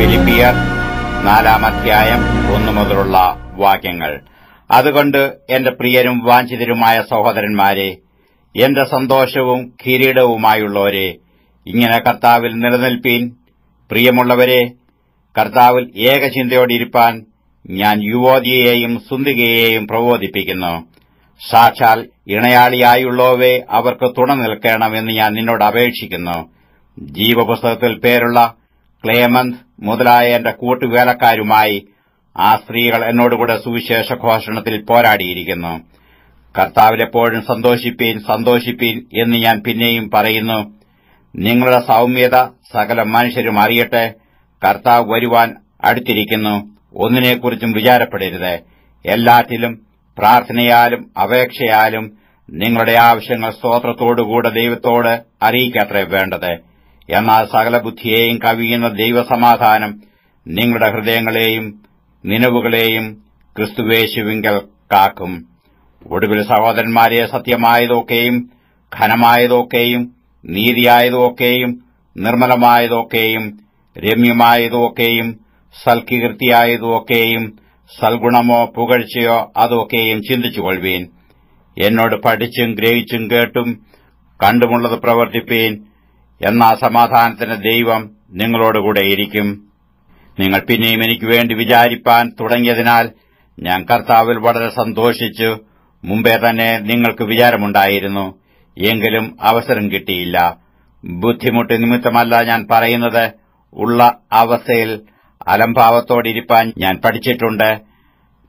ഫിലിപ്പിയർ 4-ാം അധ്യായം 1 മുതലുള്ള വാക്യങ്ങൾ. അതുകൊണ്ട് എന്റെ പ്രിയരും വാഞ്ചിതരുമായ സഹോദരന്മാരെ, എന്റെ സന്തോഷവും കിരീടവുമായുള്ളവരെ, ഇങ്ങനെ കർത്താവിൽ നിലനിൽപ്പീൻ. പ്രിയമുള്ളവരെ, കർത്താവിൽ ഏകചിന്തയോടിരിപ്പാൻ ഞാൻ യുവോദ്യയെയും സുന്ദികയെയും പ്രബോധിപ്പിക്കുന്നു. സാക്ഷാൽ ഇണയാളിയായുള്ളവേ, അവർക്ക് തുണ നിൽക്കണമെന്ന് ഞാൻ നിന്നോട് അപേക്ഷിക്കുന്നു. ജീവപുസ്തകത്തിൽ പേരുള്ള ക്ലേമന്ത് മുതലായ എന്റെ കൂട്ടുവേലക്കാരുമായി ആ സ്ത്രീകൾ എന്നോടുകൂടെ സുവിശേഷ ഘോഷണത്തിൽ പോരാടിയിരിക്കുന്നു. കർത്താവിലെപ്പോഴും സന്തോഷിപ്പീൻ, സന്തോഷിപ്പീൻ എന്ന് ഞാൻ പിന്നെയും പറയുന്നു. നിങ്ങളുടെ സൗമ്യത സകല മനുഷ്യരും അറിയട്ടെ. കർത്താവ് വരുവാൻ അടുത്തിരിക്കുന്നു. ഒന്നിനെക്കുറിച്ചും വിചാരപ്പെടരുത്. എല്ലാറ്റിലും പ്രാർത്ഥനയാലും അപേക്ഷയാലും നിങ്ങളുടെ ആവശ്യങ്ങൾ സ്തോത്രത്തോടുകൂടെ ദൈവത്തോട് അറിയിക്കത്രേ വേണ്ടത്. എന്നാൽ സകല ബുദ്ധിയെയും കവിയുന്ന ദൈവസമാധാനം നിങ്ങളുടെ ഹൃദയങ്ങളെയും നിലവുകളെയും ക്രിസ്തുവേശുവിങ്കൽ കാക്കും. ഒടുവിൽ സഹോദരന്മാരെ, സത്യമായതൊക്കെയും ഘനമായതൊക്കെയും നീതിയായതൊക്കെയും നിർമ്മലമായതൊക്കെയും രമ്യമായതൊക്കെയും സൽകീർത്തിയായതൊക്കെയും സൽഗുണമോ പുകഴ്ചയോ അതൊക്കെയും ചിന്തിച്ചുകൊള്ളുവീൻ. എന്നോട് പഠിച്ചും ഗ്രഹിച്ചും കേട്ടും കണ്ടുമുള്ളത് പ്രവർത്തിപ്പീൻ. എന്നാ സമാധാനത്തിന്റെ ദൈവം നിങ്ങളോടുകൂടെ ഇരിക്കും. നിങ്ങൾ പിന്നെയും എനിക്ക് വേണ്ടി വിചാരിപ്പാൻ തുടങ്ങിയതിനാൽ ഞാൻ കർത്താവിൽ വളരെ സന്തോഷിച്ചു. മുമ്പേ തന്നെ നിങ്ങൾക്ക് വിചാരമുണ്ടായിരുന്നു, എങ്കിലും അവസരം കിട്ടിയില്ല. ബുദ്ധിമുട്ട് നിമിത്തമല്ല ഞാൻ പറയുന്നത്. ഉള്ള അവസ്ഥയിൽ അലംഭാവത്തോടിരിപ്പാൻ ഞാൻ പഠിച്ചിട്ടുണ്ട്.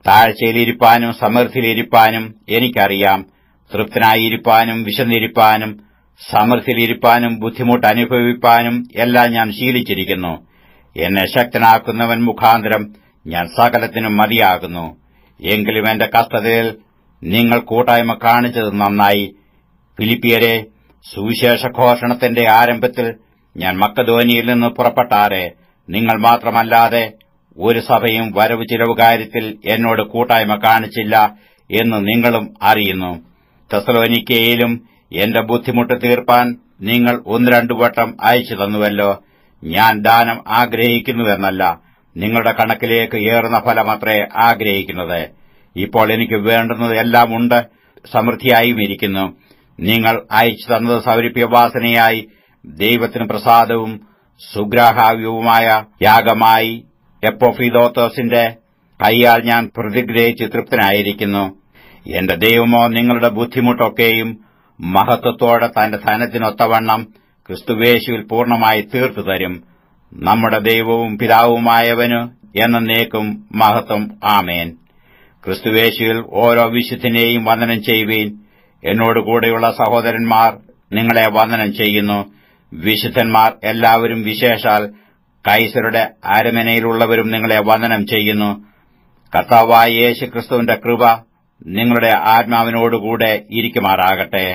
താഴ്ചയിലിരിപ്പാനും സമൃദ്ധിയിലിരിപ്പാനും എനിക്കറിയാം. തൃപ്തനായിരിക്കാനും വിശന്നിരിപ്പാനും സമൃദ്ധിയിലിരിപ്പാനും ബുദ്ധിമുട്ട് അനുഭവിപ്പാനും എല്ലാം ഞാൻ ശീലിച്ചിരിക്കുന്നു. എന്നെ ശക്തനാക്കുന്നവൻ മുഖാന്തരം ഞാൻ സകലത്തിനും മതിയാകുന്നു. എങ്കിലും എന്റെ കഷ്ടതയിൽ നിങ്ങൾ കൂട്ടായ്മ കാണിച്ചത് നന്നായി. ഫിലിപ്പിയരെ, സുവിശേഷ ഘോഷണത്തിന്റെ ആരംഭത്തിൽ ഞാൻ മക്കദോനിയിൽ നിന്ന് പുറപ്പെട്ടാറെ നിങ്ങൾ മാത്രമല്ലാതെ ഒരു സഭയും വരവ് ചിലവ് കാര്യത്തിൽ എന്നോട് കൂട്ടായ്മ കാണിച്ചില്ല എന്ന് നിങ്ങളും അറിയുന്നു. തെസലോനിക്കയിലും എന്റെ ബുദ്ധിമുട്ട് തീർപ്പാൻ നിങ്ങൾ 1-2 വട്ടം അയച്ചു തന്നുവല്ലോ. ഞാൻ ദാനം ആഗ്രഹിക്കുന്നുവെന്നല്ല, നിങ്ങളുടെ കണക്കിലേക്ക് ഏറുന്ന ഫലമത്രേ ആഗ്രഹിക്കുന്നത്. ഇപ്പോൾ എനിക്ക് വേണ്ടുന്നത് എല്ലാം ഉണ്ട്, സമൃദ്ധിയായും ഇരിക്കുന്നു. നിങ്ങൾ അയച്ചു തന്നത് സൗരഭ്യവാസനയായി ദൈവത്തിന് പ്രസാദവും സുഗ്രാഹാവ്യവുമായ യാഗമായി എപ്പോഫിദോത്തോസിന്റെ കൈയാൽ ഞാൻ പ്രതിഗ്രഹിച്ച് തൃപ്തനായിരിക്കുന്നു. എന്റെ ദൈവമോ നിങ്ങളുടെ ബുദ്ധിമുട്ടൊക്കെയും മഹത്വത്തോടെ തന്റെ ധനത്തിനൊത്തവണ്ണം ക്രിസ്തുവേശുവിൽ പൂർണ്ണമായി തീർത്തു തരും. നമ്മുടെ ദൈവവും പിതാവുമായവന് എന്നേക്കും മഹത്വം. ആമേൻ. ക്രിസ്തുവേശുവിൽ ഓരോ വിശുദ്ധനെയും വന്ദനം ചെയ്യുവീൻ. എന്നോടുകൂടെയുള്ള സഹോദരന്മാർ നിങ്ങളെ വന്ദനം ചെയ്യുന്നു. വിശുദ്ധന്മാർ എല്ലാവരും, വിശേഷാൽ കൈസരുടെ അരമനയിലുള്ളവരും നിങ്ങളെ വന്ദനം ചെയ്യുന്നു. കർത്താവായ യേശുക്രിസ്തുവിന്റെ കൃപ നിങ്ങളുടെ ആത്മാവിനോടുകൂടെ ഇരിക്കുമാറാകട്ടെ.